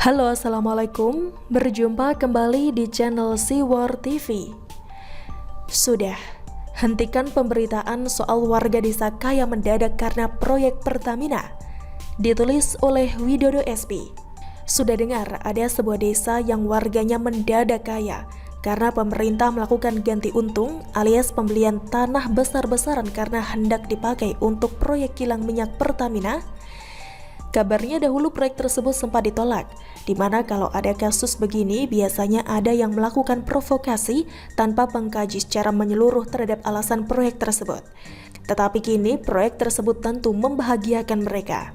Halo, assalamualaikum. Berjumpa kembali di channel Siwar TV. Sudah, hentikan pemberitaan soal warga desa kaya mendadak karena proyek Pertamina. Ditulis oleh Widodo SP. Sudah dengar ada sebuah desa yang warganya mendadak kaya karena pemerintah melakukan ganti untung alias pembelian tanah besar-besaran karena hendak dipakai untuk proyek kilang minyak Pertamina? Kabarnya dahulu proyek tersebut sempat ditolak, di mana kalau ada kasus begini biasanya ada yang melakukan provokasi tanpa mengkaji secara menyeluruh terhadap alasan proyek tersebut. Tetapi kini proyek tersebut tentu membahagiakan mereka.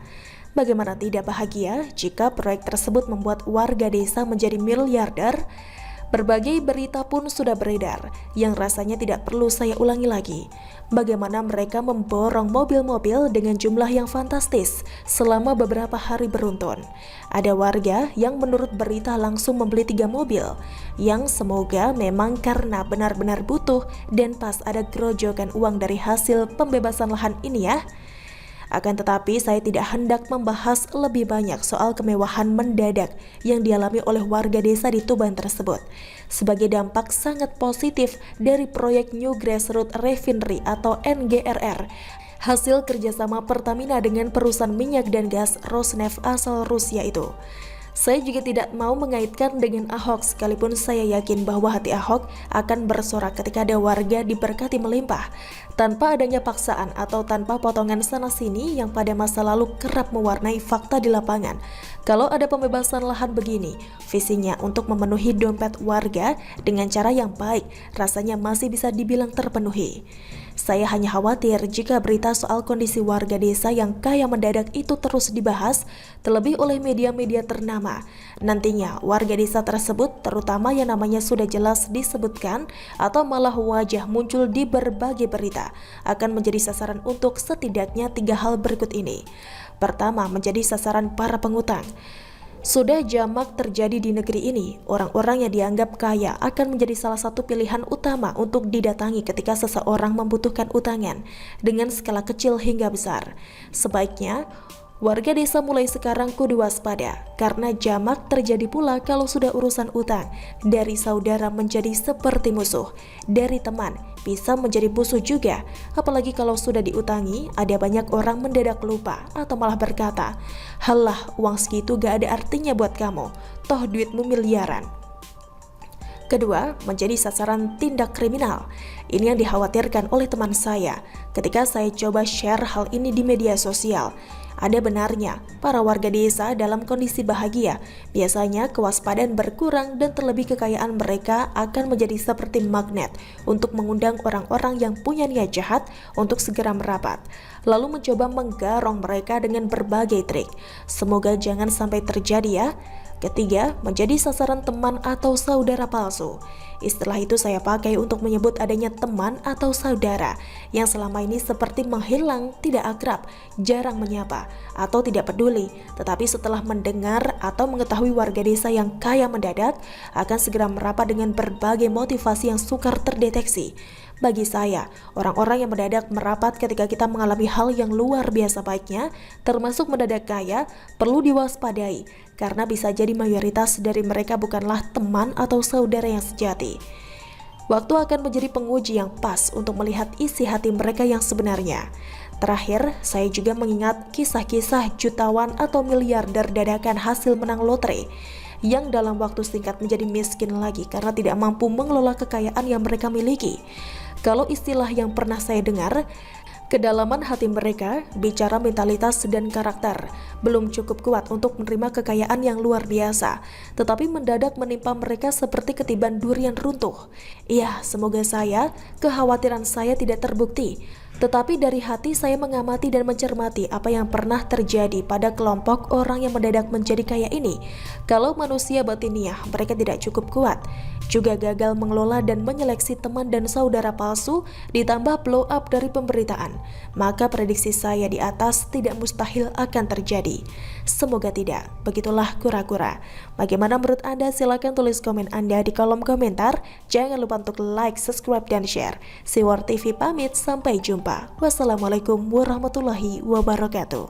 Bagaimana tidak bahagia jika proyek tersebut membuat warga desa menjadi miliarder? Berbagai berita pun sudah beredar, yang rasanya tidak perlu saya ulangi lagi. Bagaimana mereka memborong mobil-mobil dengan jumlah yang fantastis selama beberapa hari beruntun. Ada warga yang menurut berita langsung membeli 3 mobil, yang semoga memang karena benar-benar butuh dan pas ada gerojokan uang dari hasil pembebasan lahan ini ya. Akan tetapi saya tidak hendak membahas lebih banyak soal kemewahan mendadak yang dialami oleh warga desa di Tuban tersebut sebagai dampak sangat positif dari proyek New Grassroots Refinery atau NGRR, hasil kerjasama Pertamina dengan perusahaan minyak dan gas Rosneft asal Rusia itu. Saya juga tidak mau mengaitkan dengan Ahok, sekalipun saya yakin bahwa hati Ahok akan bersorak ketika ada warga diberkati melimpah, tanpa adanya paksaan atau tanpa potongan sana-sini yang pada masa lalu kerap mewarnai fakta di lapangan. Kalau ada pembebasan lahan begini, visinya untuk memenuhi dompet warga dengan cara yang baik, rasanya masih bisa dibilang terpenuhi. Saya hanya khawatir jika berita soal kondisi warga desa yang kaya mendadak itu terus dibahas, terlebih oleh media-media ternama. Nantinya warga desa tersebut, terutama yang namanya sudah jelas disebutkan atau malah wajah muncul di berbagai berita, akan menjadi sasaran untuk setidaknya 3 hal berikut ini. Pertama, menjadi sasaran para pengutang. Sudah jamak terjadi di negeri ini, orang-orang yang dianggap kaya akan menjadi salah satu pilihan utama untuk didatangi ketika seseorang membutuhkan utangan, dengan skala kecil hingga besar. Sebaiknya, warga desa mulai sekarang kudu waspada, karena jamak terjadi pula kalau sudah urusan utang, dari saudara menjadi seperti musuh, dari teman bisa menjadi musuh juga, apalagi kalau sudah diutangi, ada banyak orang mendadak lupa atau malah berkata, "Halah, uang segitu gak ada artinya buat kamu, toh duitmu miliaran." Kedua, menjadi sasaran tindak kriminal. Ini yang dikhawatirkan oleh teman saya ketika saya coba share hal ini di media sosial. Ada benarnya, para warga desa dalam kondisi bahagia, biasanya kewaspadaan berkurang dan terlebih kekayaan mereka akan menjadi seperti magnet untuk mengundang orang-orang yang punya niat jahat untuk segera merapat, lalu mencoba menggarong mereka dengan berbagai trik. Semoga jangan sampai terjadi ya. Ketiga, menjadi sasaran teman atau saudara palsu. Istilah itu saya pakai untuk menyebut adanya teman atau saudara yang selama ini seperti menghilang, tidak akrab, jarang menyapa, atau tidak peduli. Tetapi setelah mendengar atau mengetahui warga desa yang kaya mendadak, akan segera merapat dengan berbagai motivasi yang sukar terdeteksi. Bagi saya, orang-orang yang mendadak merapat ketika kita mengalami hal yang luar biasa baiknya, termasuk mendadak kaya, perlu diwaspadai, karena bisa jadi mayoritas dari mereka bukanlah teman atau saudara yang sejati. Waktu akan menjadi penguji yang pas untuk melihat isi hati mereka yang sebenarnya. Terakhir, saya juga mengingat kisah-kisah jutawan atau miliarder dadakan hasil menang lotre, yang dalam waktu singkat menjadi miskin lagi karena tidak mampu mengelola kekayaan yang mereka miliki. Kalau istilah yang pernah saya dengar, kedalaman hati mereka, bicara mentalitas dan karakter, belum cukup kuat untuk menerima kekayaan yang luar biasa, tetapi mendadak menimpa mereka seperti ketiban durian runtuh. Iya, semoga kekhawatiran saya tidak terbukti. Tetapi dari hati saya mengamati dan mencermati apa yang pernah terjadi pada kelompok orang yang mendadak menjadi kaya ini. Kalau manusia batiniah mereka tidak cukup kuat, juga gagal mengelola dan menyeleksi teman dan saudara palsu, ditambah blow up dari pemberitaan, maka prediksi saya di atas tidak mustahil akan terjadi. Semoga tidak, begitulah kura-kura. Bagaimana menurut Anda? Silahkan tulis komen Anda di kolom komentar. Jangan lupa untuk like, subscribe, dan share. Siwar TV pamit, sampai jumpa. Wassalamualaikum warahmatullahi wabarakatuh.